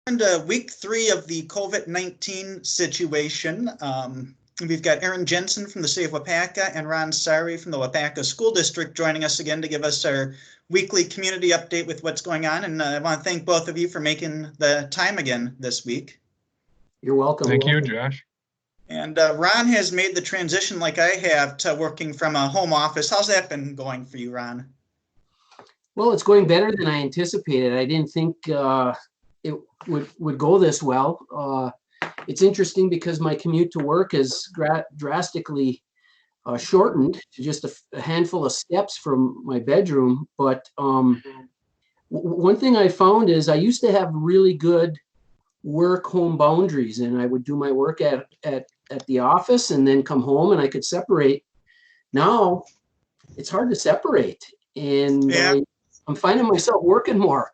Into week 3 of the COVID-19 situation. We've got Aaron Jensen from the city of Waupaca and Ron Sari from the Waupaca School District joining us again to give us our weekly community update with what's going on. And I want to thank both of you for making the time again this week. You're welcome. Thank you, Josh. And Ron has made the transition like I have to working from a home office. How's that been going for you, Ron? Well, it's going better than I anticipated. I didn't think it would go this well. It's interesting because my commute to work is drastically shortened to just a handful of steps from my bedroom. But one thing I found is I used to have really good work-home boundaries, and I would do my work at the office and then come home and I could separate. Now it's hard to separate, and yeah. I'm finding myself working more.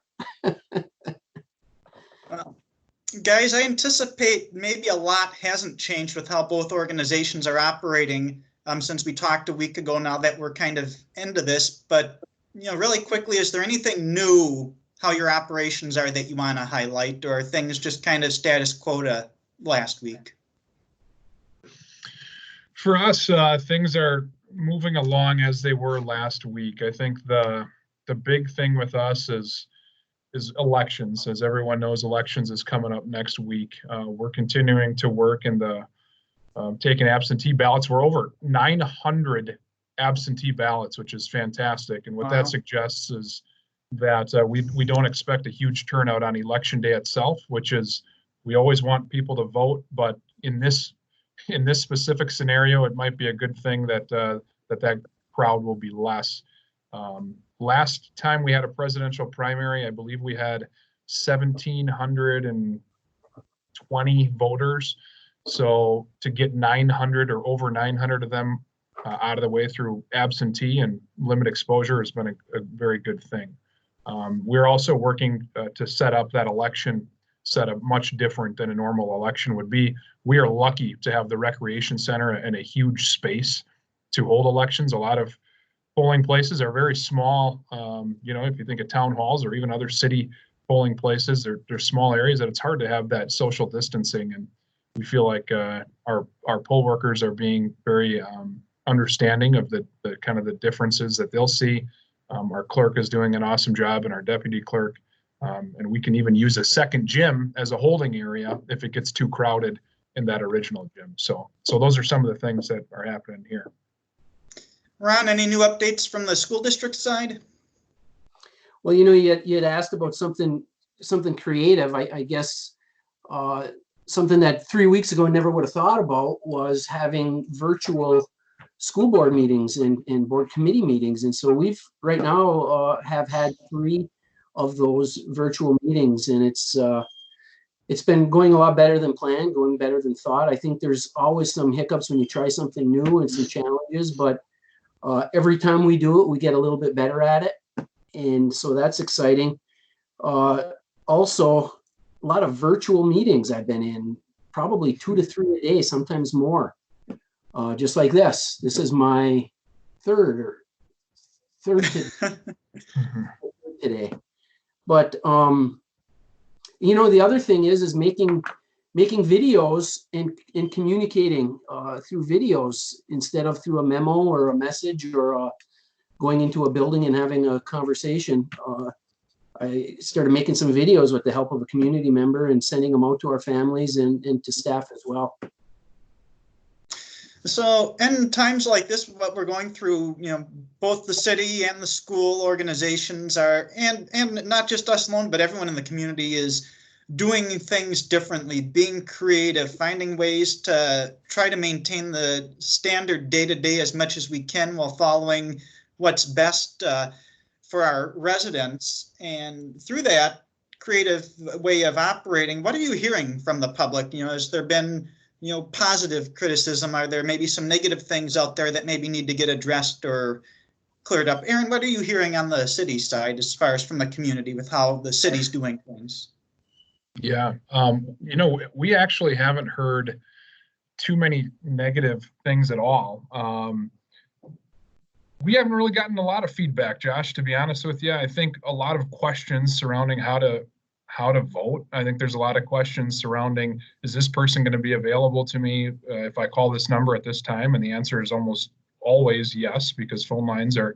Well, guys, I anticipate maybe a lot hasn't changed with how both organizations are operating since we talked a week ago now that we're kind of into this. But, really quickly, is there anything new how your operations are that you want to highlight, or are things just kind of status quo to last week? For us, things are moving along as they were last week. I think the big thing with us is elections. As everyone knows, elections is coming up next week. We're continuing to work in the taking absentee ballots. We're over 900 absentee ballots, which is fantastic. And what that suggests is that we don't expect a huge turnout on election day itself, which is, we always want people to vote, but in this specific scenario, it might be a good thing that that crowd will be less. Last time we had a presidential primary, I believe we had 1,720 voters. So to get 900 or over 900 of them out of the way through absentee and limit exposure has been a very good thing. We're also working to set up that election setup much different than a normal election would be. We are lucky to have the recreation center and a huge space to hold elections. A lot of polling places are very small. If you think of town halls or even other city polling places, they're small areas that it's hard to have that social distancing. And we feel like our poll workers are being very understanding of the kind of the differences that they'll see. Our clerk is doing an awesome job, and our deputy clerk. And we can even use a second gym as a holding area if it gets too crowded in that original gym. So those are some of the things that are happening here. Ron, any new updates from the school district side? Well, you had asked about something creative. I guess something that 3 weeks ago I never would have thought about was having virtual school board meetings and board committee meetings. And so we've right now have had 3 of those virtual meetings, and it's been going a lot better than planned, going better than thought. I think there's always some hiccups when you try something new and some challenges, but every time we do it, we get a little bit better at it. And so that's exciting. Also, a lot of virtual meetings I've been in, probably 2 to 3 a day, sometimes more. Just like this. This is my third today. But the other thing is making videos and communicating through videos instead of through a memo or a message or going into a building and having a conversation. I started making some videos with the help of a community member and sending them out to our families and to staff as well. So in times like this, what we're going through, both the city and the school organizations are, and not just us alone, but everyone in the community is doing things differently, being creative, finding ways to try to maintain the standard day-to-day as much as we can while following what's best for our residents. And through that creative way of operating, what are you hearing from the public? Has there been positive criticism? Are there maybe some negative things out there that maybe need to get addressed or cleared up? Aaron, what are you hearing on the city side as far as from the community with how the city's doing things? Yeah, we actually haven't heard too many negative things at all. We haven't really gotten a lot of feedback, Josh, to be honest with you. I think a lot of questions surrounding how to how to vote. I think there's a lot of questions surrounding, is this person going to be available to me if I call this number at this time? And the answer is almost always yes, because phone lines are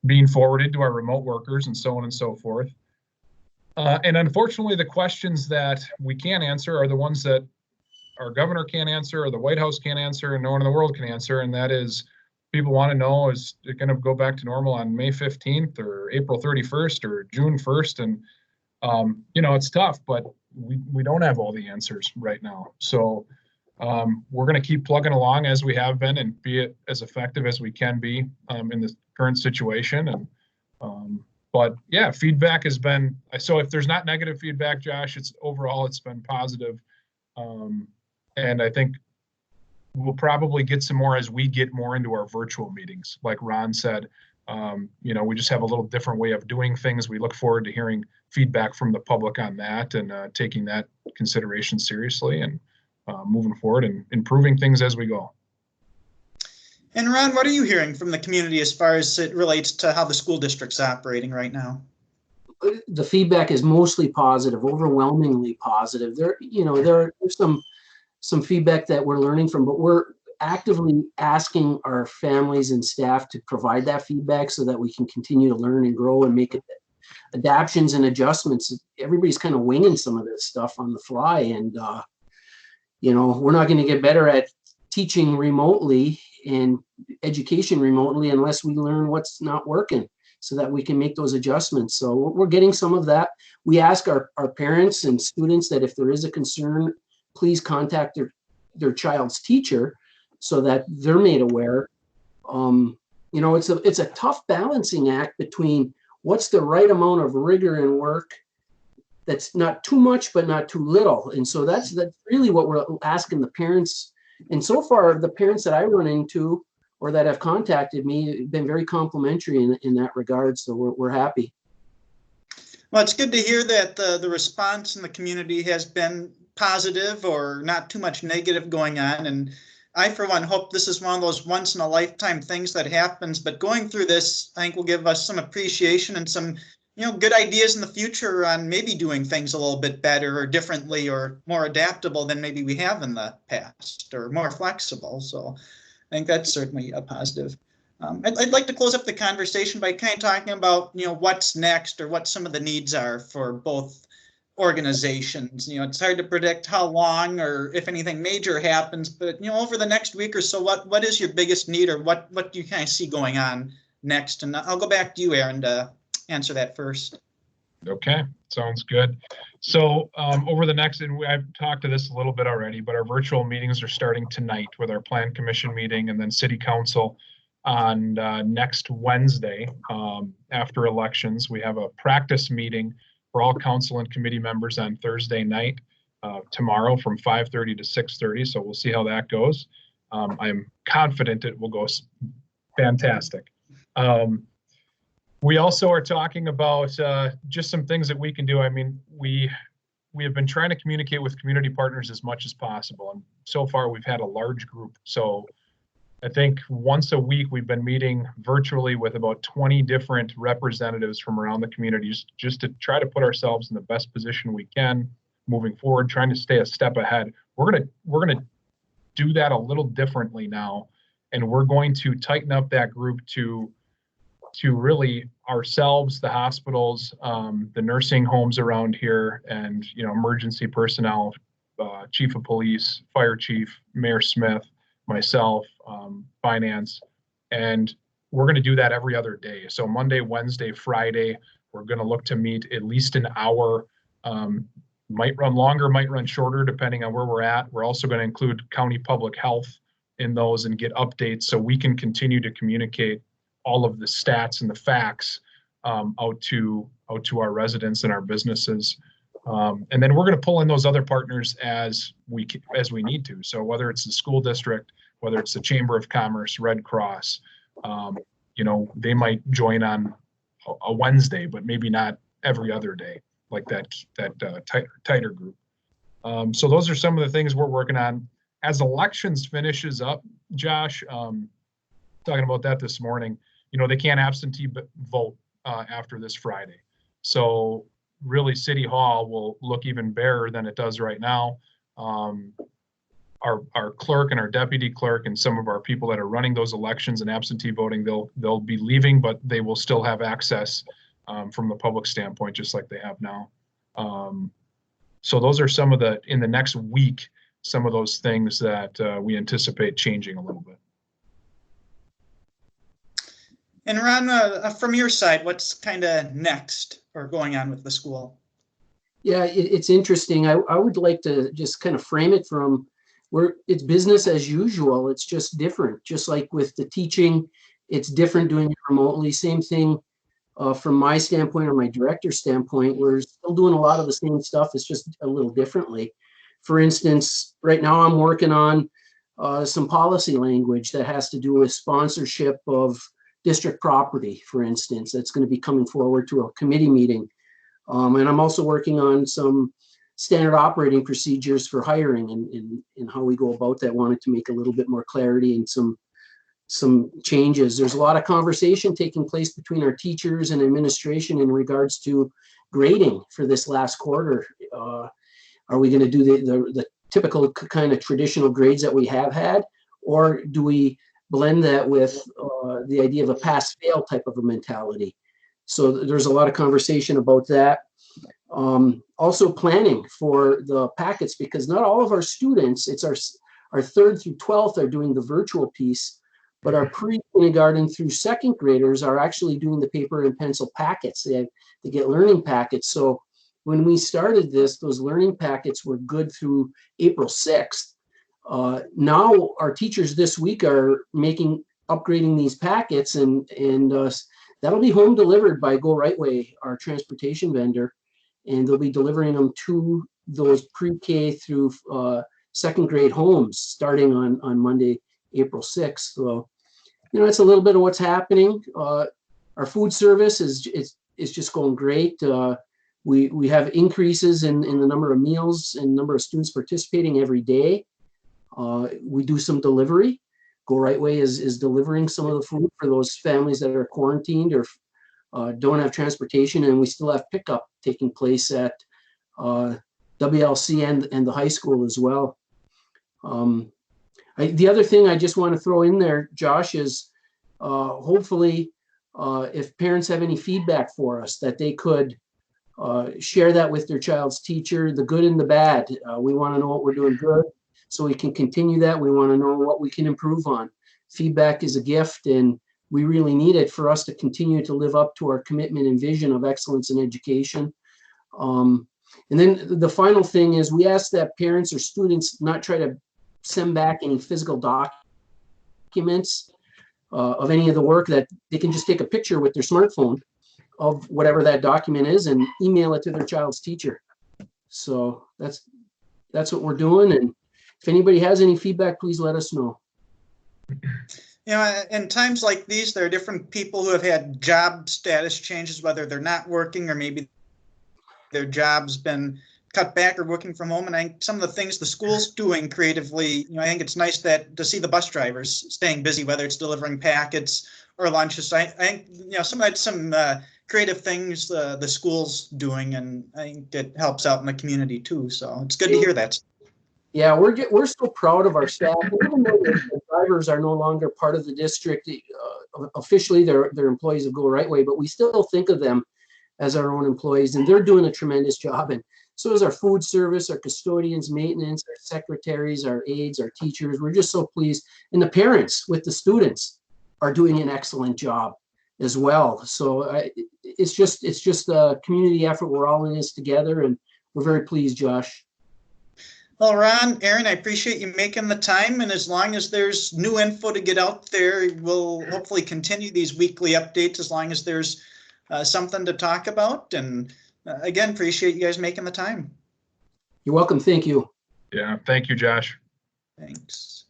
being forwarded to our remote workers and so on and so forth. And unfortunately, the questions that we can't answer are the ones that our governor can't answer, or the White House can't answer, and no one in the world can answer. And that is, people want to know, is it going to go back to normal on May 15th or April 31st or June 1st? And, it's tough, but we don't have all the answers right now. So we're going to keep plugging along as we have been and be as effective as we can be in this current situation. And but yeah, feedback has been, so if there's not negative feedback, Josh, it's been positive. And I think we'll probably get some more as we get more into our virtual meetings. Like Ron said, we just have a little different way of doing things. We look forward to hearing feedback from the public on that and taking that consideration seriously and moving forward and improving things as we go. And Ron, what are you hearing from the community as far as it relates to how the school district's operating right now? The feedback is mostly positive, overwhelmingly positive. There's some feedback that we're learning from, but we're actively asking our families and staff to provide that feedback so that we can continue to learn and grow and make adaptions and adjustments. Everybody's kind of winging some of this stuff on the fly, and we're not going to get better at teaching remotely and education remotely unless we learn what's not working so that we can make those adjustments. So we're getting some of that. We ask our parents and students that if there is a concern, please contact their child's teacher so that they're made aware. It's a tough balancing act between what's the right amount of rigor and work that's not too much but not too little. And so that's really what we're asking the parents. And so far, the parents that I run into or that have contacted me have been very complimentary in that regard. So we're happy. Well, it's good to hear that the response in the community has been positive or not too much negative going on. And I, for one, hope this is one of those once in a lifetime things that happens. But going through this, I think will give us some appreciation and some, good ideas in the future on maybe doing things a little bit better or differently or more adaptable than maybe we have in the past or more flexible. So I think that's certainly a positive. I'd like to close up the conversation by kind of talking about, what's next or what some of the needs are for both organizations. It's hard to predict how long or if anything major happens, but, over the next week or so, what is your biggest need or what do you kind of see going on next? And I'll go back to you, Aaron, to answer that first. Okay, sounds good. So over the next, and I've talked to this a little bit already, but our virtual meetings are starting tonight with our Plan Commission meeting and then City Council on next Wednesday after elections. We have a practice meeting for all council and committee members on Thursday night tomorrow from 5:30 to 6:30. So we'll see how that goes. I'm confident it will go fantastic. We also are talking about just some things that we can do. I mean, we have been trying to communicate with community partners as much as possible. And so far we've had a large group. So I think once a week we've been meeting virtually with about 20 different representatives from around the communities just to try to put ourselves in the best position we can moving forward, trying to stay a step ahead. We're gonna do that a little differently now, and we're going to tighten up that group to really ourselves, the hospitals, the nursing homes around here, and emergency personnel, chief of police, fire chief, Mayor Smith, myself, finance, and we're going to do that every other day. So Monday, Wednesday, Friday, we're going to look to meet at least an hour. Might run longer, might run shorter, depending on where we're at. We're also going to include county public health in those and get updates so we can continue to communicate all of the stats and the facts out to our residents and our businesses. And then we're going to pull in those other partners as we need to. So whether it's the school district, whether it's the Chamber of Commerce, Red Cross, they might join on a Wednesday, but maybe not every other day, like that tighter group. So those are some of the things we're working on. As elections finishes up, Josh, talking about that this morning, they can't absentee vote after this Friday. So really City Hall will look even barer than it does right now. Our clerk and our deputy clerk and some of our people that are running those elections and absentee voting, they'll be leaving, but they will still have access from the public standpoint, just like they have now. So those are some of the, in the next week, some of those things that we anticipate changing a little bit. And Ron, from your side, what's kind of next or going on with the school? Yeah, it's interesting. I would like to just kind of frame it from where it's business as usual. It's just different. Just like with the teaching, it's different doing it remotely. Same thing from my standpoint or my director's standpoint. We're still doing a lot of the same stuff. It's just a little differently. For instance, right now I'm working on some policy language that has to do with sponsorship of district property, for instance. That's going to be coming forward to a committee meeting. And I'm also working on some standard operating procedures for hiring and how we go about that. Wanted to make a little bit more clarity and some changes. There's a lot of conversation taking place between our teachers and administration in regards to grading for this last quarter. Are we going to do the typical kind of traditional grades that we have had, or do we blend that with the idea of a pass-fail type of a mentality? So there's a lot of conversation about that. Also planning for the packets, because not all of our students, it's our 3rd through 12th are doing the virtual piece, but our pre-kindergarten through 2nd graders are actually doing the paper and pencil packets. They get learning packets. So when we started this, those learning packets were good through April 6th. Now our teachers this week are upgrading these packets, and that'll be home delivered by Go Right Way, our transportation vendor, and they'll be delivering them to those pre-K through 2nd grade homes starting on Monday, April 6th. So, it's a little bit of what's happening. Our food service is just going great. We have increases in the number of meals and number of students participating every day. We do some delivery. Go Right Way is delivering some of the food for those families that are quarantined or don't have transportation, and we still have pickup taking place at WLC and the high school as well. The other thing I just want to throw in there, Josh, is hopefully if parents have any feedback for us, that they could share that with their child's teacher, the good and the bad. We want to know what we're doing good so we can continue that. We want to know what we can improve on. Feedback is a gift, and we really need it for us to continue to live up to our commitment and vision of excellence in education. And then the final thing is we ask that parents or students not try to send back any physical documents of any of the work, that they can just take a picture with their smartphone of whatever that document is and email it to their child's teacher. So that's what we're doing. And if anybody has any feedback, please let us know. In times like these, there are different people who have had job status changes, whether they're not working or maybe their job's been cut back or working from home. And I think some of the things the school's doing creatively, I think it's nice to see the bus drivers staying busy, whether it's delivering packets or lunches. I think, some creative things the school's doing, and I think it helps out in the community too. So it's good to hear that. Yeah, we're so proud of our staff. Even though the drivers are no longer part of the district, officially they're employees of Go Right Way, but we still think of them as our own employees, and they're doing a tremendous job. And so is our food service, our custodians, maintenance, our secretaries, our aides, our teachers. We're just so pleased. And the parents with the students are doing an excellent job as well. So it's just a community effort. We're all in this together, and we're very pleased, Josh. Well, Ron, Aaron, I appreciate you making the time. And as long as there's new info to get out there, we'll hopefully continue these weekly updates as long as there's something to talk about. And again, appreciate you guys making the time. You're welcome. Thank you. Yeah, thank you, Josh. Thanks.